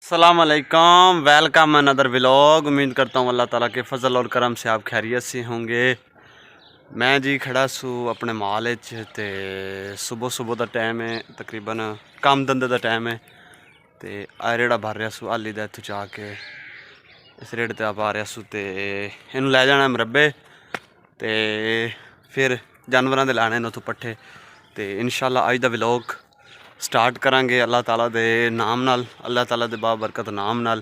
अस्सलाम वालेकुम, welcome another vlog. उम्मीद करता हूँ अल्लाह ताला के फजल और करम से आप खैरियत से होंगे। मैं जी खड़ा सू अपने माल ते सुबह सुबह का टाइम है, तकरीबन काम धंधे का टाइम है। तो आ रेड़ा भर रहा सू हाली का इतों जाके इस रेड़े ते आप आ रहा सू तो इनू लै जाना मरबे तो फिर जानवरों के लाने उतों पट्ठे। तो इंशाअल्लाह अज का व्लॉग स्टार्ट करांगे अल्लाह ताला दे नाम नाल, अल्लाह ताला दे बाबरकत नाम नाल।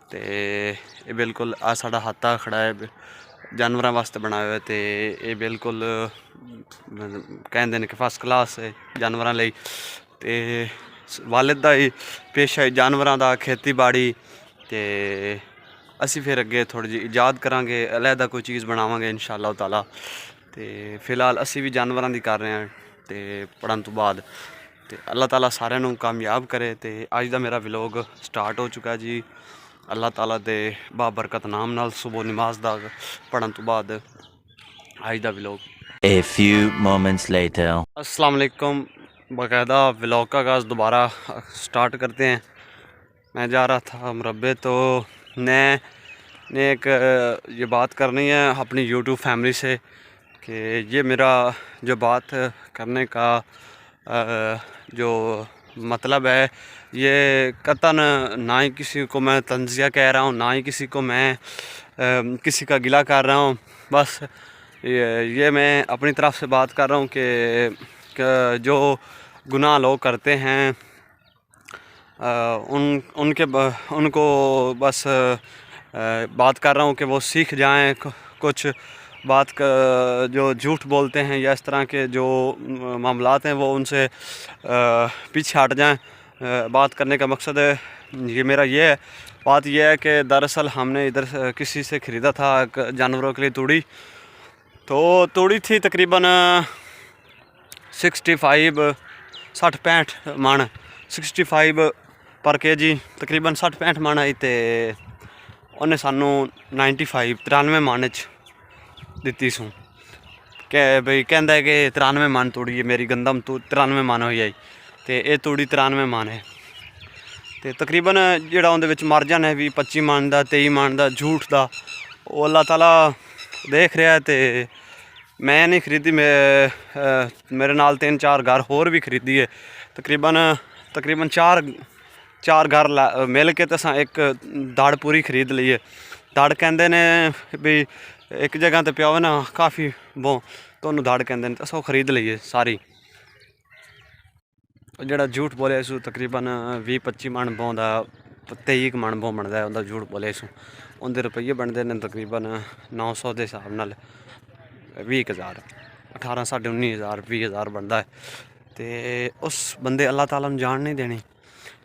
ते ये बिल्कुल आ साड़ा हाथा खड़ा है जानवरों वास्ते बनाया हुआ। तो ये बिल्कुल कहते हैं कि फस्ट क्लास है जानवरों लई। ते वालिद दा ही पेशा है जानवरों दा, खेती बाड़ी। ते असी फिर अगे थोड़ी जी इजाद करांगे, अलहदा कोई चीज़ बनावांगे इंशाअल्लाह ताला। ते फिलहाल असी भी जानवरों की कर रहे हैं ते पढ़न तो बाद। तो अल्लाह ताला सारे नू कामयाब करे। तो अज का मेरा व्लॉग स्टार्ट हो चुका जी अल्लाह ताला दे बाबरकत नाम नाल। सुबह नमाज दा पढ़न तो बाद अज का vlog. A few moments later. अस्सलाम वालेकुम, बाकायदा व्लॉग का आगाज़ दोबारा स्टार्ट करते हैं। मैं जा रहा था मरबे तो ने एक ये बात करनी है अपनी यूट्यूब फैमिली से कि ये मेरा जो बात करने का जो मतलब है, ये कतन ना ही किसी को मैं तंज़िया कह रहा हूँ, ना ही किसी को मैं किसी का गिला कर रहा हूँ। बस ये मैं अपनी तरफ से बात कर रहा हूँ कि जो गुनाह लोग करते हैं उनको बस बात कर रहा हूँ कि वो सीख जाएं कुछ बात का। जो झूठ बोलते हैं या इस तरह के जो मामलात हैं वो उनसे पीछे हट जाएं। बात करने का मकसद है ये मेरा ये है, बात यह है कि दरअसल हमने इधर किसी से ख़रीदा था जानवरों के लिए तूड़ी। तो तूड़ी थी तकरीबन 60-65 मन, 65 पर केजी, तकरीबन 60-65 मन आई। तो उन्हें सानू 93 मन दिती सूँ कि बई कहता है कि 93 मन तूड़ी है मेरी गंदम 93 मन हो जाए। तो ये तूड़ी 93 मन है। तो तकरीबन जोड़ा उन्हें मर जाना है भी 25 मन का 23 मन का झूठ का वो अल्लाह ताला देख रहा है। तो मैं नहीं खरीदी, मेरे नाल 3-4 घर होर भी खरीदी है। तकरीबन चार घर मिल के तो एक दाड़ पूरी खरीद ली है। दाड़ कहते ने भी एक जगह तो पिया ना काफ़ी बो तो दाड़ कहते हैं, असो खरीद लीए सारी। जोड़ा झूठ बोलिया सू तकरीबन 20-25 मन बौंदा 23 मन बो बनता है। झूठ बोलिया सू उनके रुपये बनते हैं तकरीबन 900 के हिसाब न 20,000, 18 साढ़े 19,000 20,000 बनता है। तो उस बंदे अल्लाह ताला नूं जान नहीं देनी।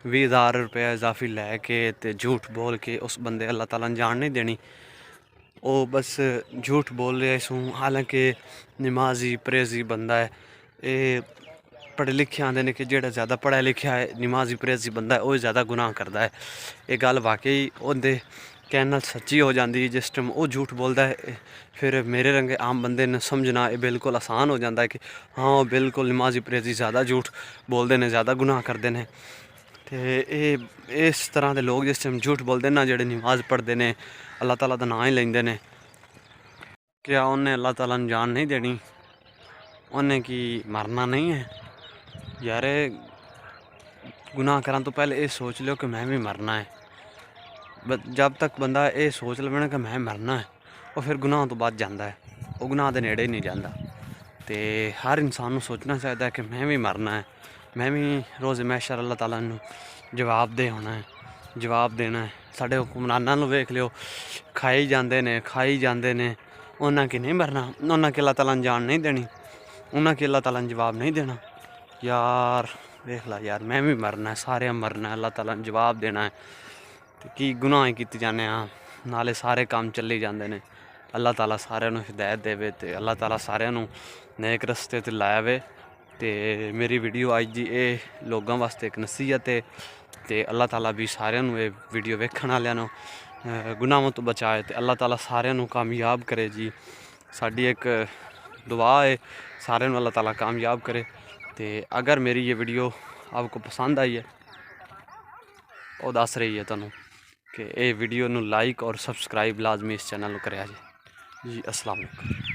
20,000 रुपया इजाफी लैके तो झूठ बोल के उस बंदे अल्लाह ताला ने जान नहीं देनी। वो बस झूठ बोल रहे सूँ, हालांकि नमाजी परहेजी बंदा है। ये पढ़े लिखे आते हैं कि जो ज़्यादा पढ़ा लिखा है नमाजी परहेजी बंदा है वो ज़्यादा गुनाह करता है। ये गल वाकई उनके कहने सच्ची हो जाती है। जिस टाइम वो झूठ बोलता है फिर मेरे रंगे आम बंदे ने समझना ये बिल्कुल आसान हो जाता है कि हाँ बिल्कुल नमाजी परहेजी ज़्यादा झूठ बोलते हैं, ज़्यादा गुनाह करते हैं। तो ये इस तरह के लोग जिस टाइम झूठ बोलते हैं ना, जोड़े नमाज पढ़ते हैं अल्लाह ताला का नाम ही लेंदे ने, क्या उन्हें अल्लाह ताला ने जान नहीं देनी? उन्हें की मरना नहीं है? यार गुनाह करने तो पहले ये सोच लो कि मैं भी मरना है। जब तक बंदा ये सोच लवे ना कि मैं मरना है वो फिर गुनाह तो बाद जाता है, वो गुनाह के नेड़े ही नहीं जाता। तो हर इंसान को सोचना चाहिए कि मैं भी मरना है, मैं भी रोज़ मैशर अल्लाह ताला नूं जवाब दे होना है, जवाब देना है। साढ़े हुक्मरानां नूं वेख लियो, खाई जाते ने उन्हां की नहीं मरना, उन्हां की अल्लाह ताला ने जान नहीं देनी, उन्हां की अल्लाह ताला ने जवाब नहीं देना। यार देख ला यार, मैं भी मरना है, सारे मरना है, अल्लाह ताला ने जवाब देना है। तो की गुनाह कीते जाने नाले सारे काम चली जाते हैं। अल्लाह ताला सारे नूं हिदायत देवे ते अल्लाह ताला सारे नूं नेक रस्ते ते लाया वे। तो मेरी वीडियो अज दी ये लोगों वास्ते एक नसीहत है। तो अल्लाह ताला भी सारे नूं ये वीडियो वेखण वालियां नूं गुनाहों तो बचाए तो अल्लाह ताला सारे नूं कामयाब करे जी। साडी एक दुआ है सारे नूं अल्लाह ताला कामयाब करे। तो अगर मेरी ये वीडियो आपको पसंद आई है ਉਹ ਦੱਸ ਰਹੀ ਹੈ ਤੁਹਾਨੂੰ ਕਿ ਇਹ ਵੀਡੀਓ ਨੂੰ ਲਾਈਕ ਔਰ ਸਬਸਕ੍ਰਾਈਬ ਲਾਜ਼ਮੀ ਇਸ ਚੈਨਲ ਨੂੰ ਕਰਿਆ ਜੀ। ਜੀ ਅਸਲਾਮ ਵਾਲੇਕੁਮ।